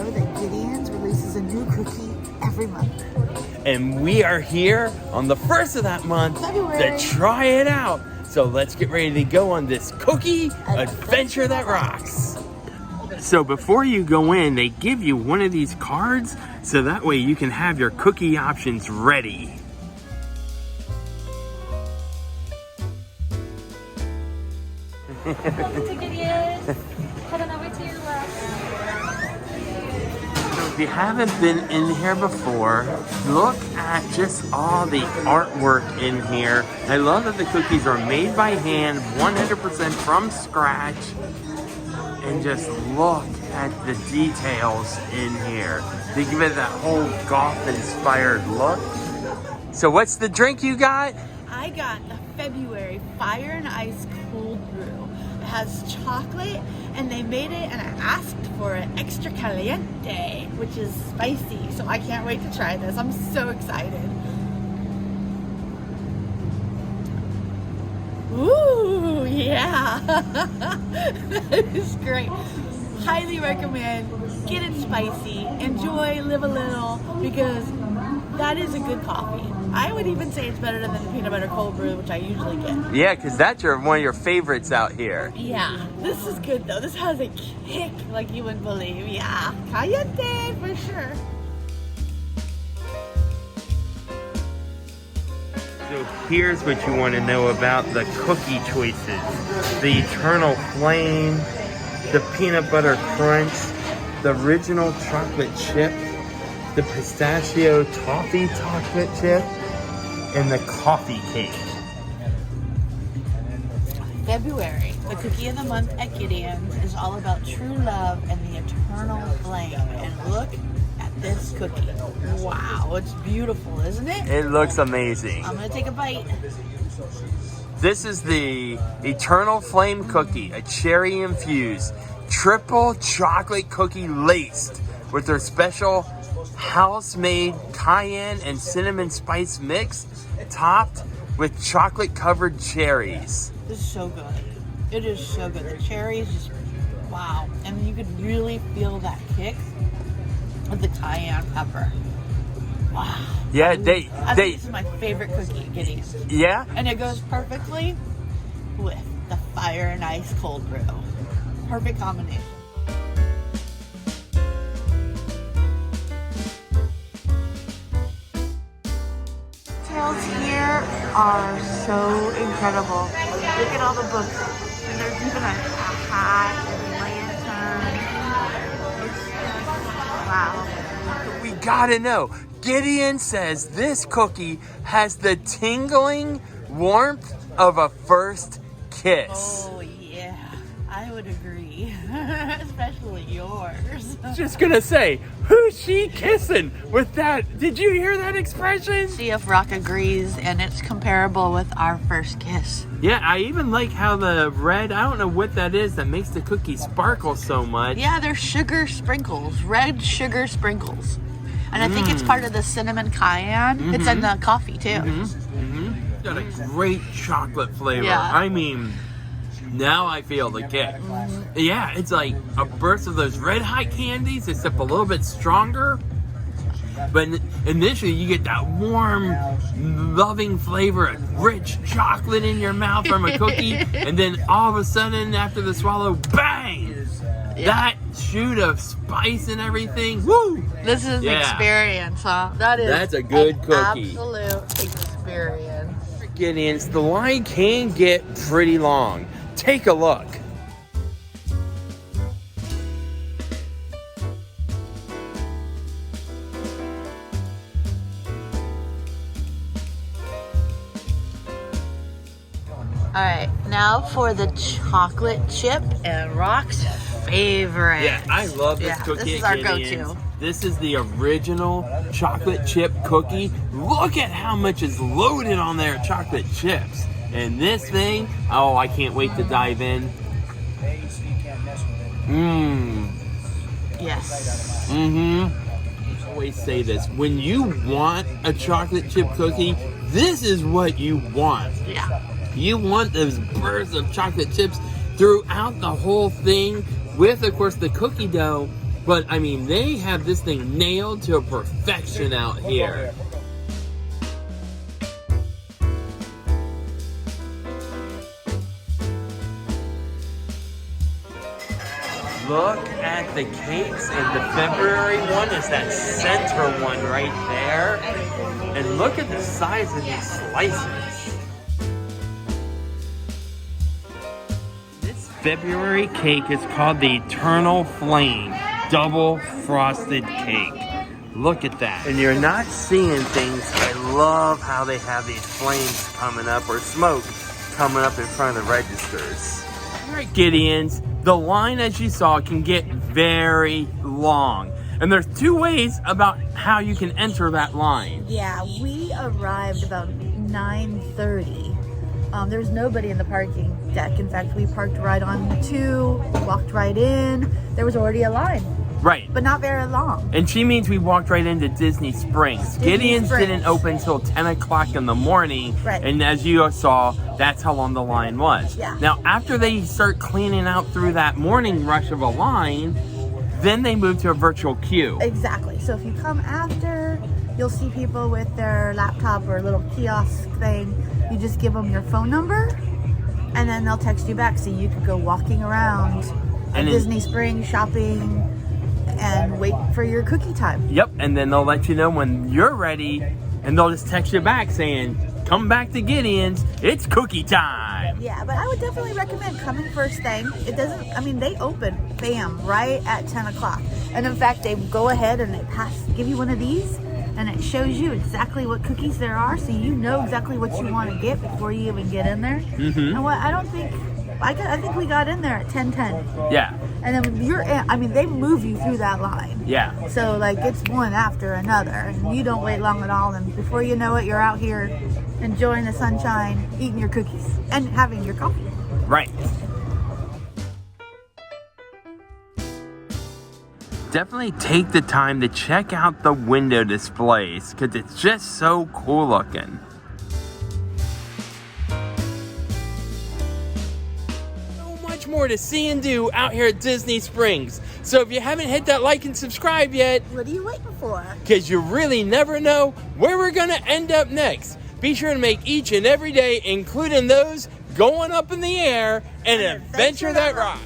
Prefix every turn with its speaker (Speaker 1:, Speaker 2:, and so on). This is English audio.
Speaker 1: know that Gideon's releases a new cookie every month.
Speaker 2: And we are here on the first of that month
Speaker 1: February.
Speaker 2: to try it out. So let's get ready to go on this cookie adventure that rocks. So before you go in, they give you one of these cards so that way you can have your cookie options ready.
Speaker 3: Welcome to Gideons. Head on over to your left.
Speaker 2: If you haven't been in here before, look at just all the artwork in here. I love that the cookies are made by hand, 100% from scratch. And just look at the details in here. They give it that whole goth-inspired look. So what's the drink you got?
Speaker 1: I got the February Fire and Ice Cold Brew. It has chocolate, and they made it, and I asked for it extra caliente, which is spicy. So I can't wait to try this. I'm so excited. Ooh, yeah. That is great. Highly recommend. Get it spicy. Enjoy, live a little, because that is a good coffee. I would even say it's better than the peanut butter cold brew, which I usually get.
Speaker 2: Yeah, because that's one of your favorites out here.
Speaker 1: Yeah, this is good though. This has a kick like you wouldn't believe. Yeah, caliente for sure.
Speaker 2: So here's what you want to know about the cookie choices. The Eternal Flame, the Peanut Butter Crunch, the Original Chocolate Chip, the Pistachio Toffee Chocolate Chip, and the Coffee Cake.
Speaker 1: February, the cookie of the month at Gideon's, is all about true love and the eternal flame. And look at this cookie. Wow, it's beautiful, isn't it?
Speaker 2: It looks amazing.
Speaker 1: I'm gonna take a bite.
Speaker 2: This is the Eternal Flame cookie, a cherry infused triple chocolate cookie laced with their special house-made cayenne and cinnamon spice mix, topped with chocolate-covered cherries.
Speaker 1: This is so good. It is so good. The cherry is just wow, and you could really feel that kick of the cayenne pepper. Wow.
Speaker 2: Yeah,
Speaker 1: I think this is my favorite cookie at Gideon's.
Speaker 2: Yeah?
Speaker 1: And it goes perfectly with the Fire and Ice Cold Brew. Perfect combination. Details here are so incredible. Look at all the books. And there's even a hat and lantern. Wow.
Speaker 2: We gotta know. Gideon says this cookie has the tingling warmth of a first kiss.
Speaker 1: Oh yeah, I would agree. Especially yours.
Speaker 2: Just gonna say, who's she kissing with that? Did you hear that expression?
Speaker 1: See if Rock agrees, and it's comparable with our first kiss.
Speaker 2: Yeah, I even like how the red, I don't know what that is that makes the cookie sparkle so much.
Speaker 1: Yeah, they're sugar sprinkles, red sugar sprinkles. And I think it's part of the cinnamon cayenne. It's in the coffee too.
Speaker 2: Got a great chocolate flavor.
Speaker 1: Yeah.
Speaker 2: I mean, now I feel the kick. Yeah, it's like a burst of those red hot candies, except a little bit stronger. But initially, you get that warm, loving flavor of rich chocolate in your mouth from a cookie, and then all of a sudden, after the swallow, bang!
Speaker 1: Yeah.
Speaker 2: That shoot of spice and everything. Woo!
Speaker 1: This is an experience, huh?
Speaker 2: That's a good cookie.
Speaker 1: Absolute experience.
Speaker 2: Gideons, the line can get pretty long. Take a look.
Speaker 1: All right, now for the chocolate chip and Rock's favorite.
Speaker 2: Yeah, I love this cookie.
Speaker 1: This is
Speaker 2: at
Speaker 1: our
Speaker 2: Gideon's.
Speaker 1: go-to.
Speaker 2: This is the original chocolate chip cookie. Look at how much is loaded on there, chocolate chips. And this thing, oh, I can't wait to dive in.
Speaker 1: Yes.
Speaker 2: I always say this. When you want a chocolate chip cookie, this is what you want.
Speaker 1: Yeah.
Speaker 2: You want those bursts of chocolate chips throughout the whole thing with, of course, the cookie dough But I mean, they have this thing nailed to a perfection out here. Look at the cakes, and the February one is that center one right there. And look at the size of these slices. This February cake is called the Eternal Flame Double Frosted Cake. Look at that. And you're not seeing things. I love how they have these flames coming up, or smoke coming up in front of the registers. All right, Gideons. The line, as you saw, can get very long. And there's two ways about how you can enter that line.
Speaker 1: Yeah, we arrived about 9:30. There's nobody in the parking deck. In fact, we parked right on the 2, walked right in. There was already a line.
Speaker 2: Right.
Speaker 1: But not very long.
Speaker 2: And she means we walked right into Disney Springs. Gideon's didn't open until 10 o'clock in the morning.
Speaker 1: Right.
Speaker 2: And as you saw, that's how long the line was.
Speaker 1: Yeah.
Speaker 2: Now, after they start cleaning out through that morning rush of a line, then they move to a virtual queue.
Speaker 1: Exactly. So if you come after, you'll see people with their laptop or a little kiosk thing. You just give them your phone number, and then they'll text you back so you could go walking around Disney Springs shopping and wait for your cookie time.
Speaker 2: Yep, and then they'll let you know when you're ready, and they'll just text you back saying, come back to Gideon's, it's cookie time.
Speaker 1: Yeah, but I would definitely recommend coming first thing. It doesn't, I mean, they open, bam, right at 10 o'clock. And in fact, they go ahead and they give you one of these, and it shows you exactly what cookies there are, so you know exactly what you want to get before you even get in there. And what I think we got in there at 10:10.
Speaker 2: Yeah.
Speaker 1: And then they move you through that line.
Speaker 2: Yeah.
Speaker 1: So like it's one after another, and you don't wait long at all, and before you know it, you're out here enjoying the sunshine, eating your cookies, and having your coffee.
Speaker 2: Right. Definitely take the time to check out the window displays, because it's just so cool looking. More to see and do out here at Disney Springs. So if you haven't hit that like and subscribe yet,
Speaker 1: What are you waiting for?
Speaker 2: because you really never know where we're going to end up next. Be sure to make each and every day, including those going up in the air, an adventure that rocks.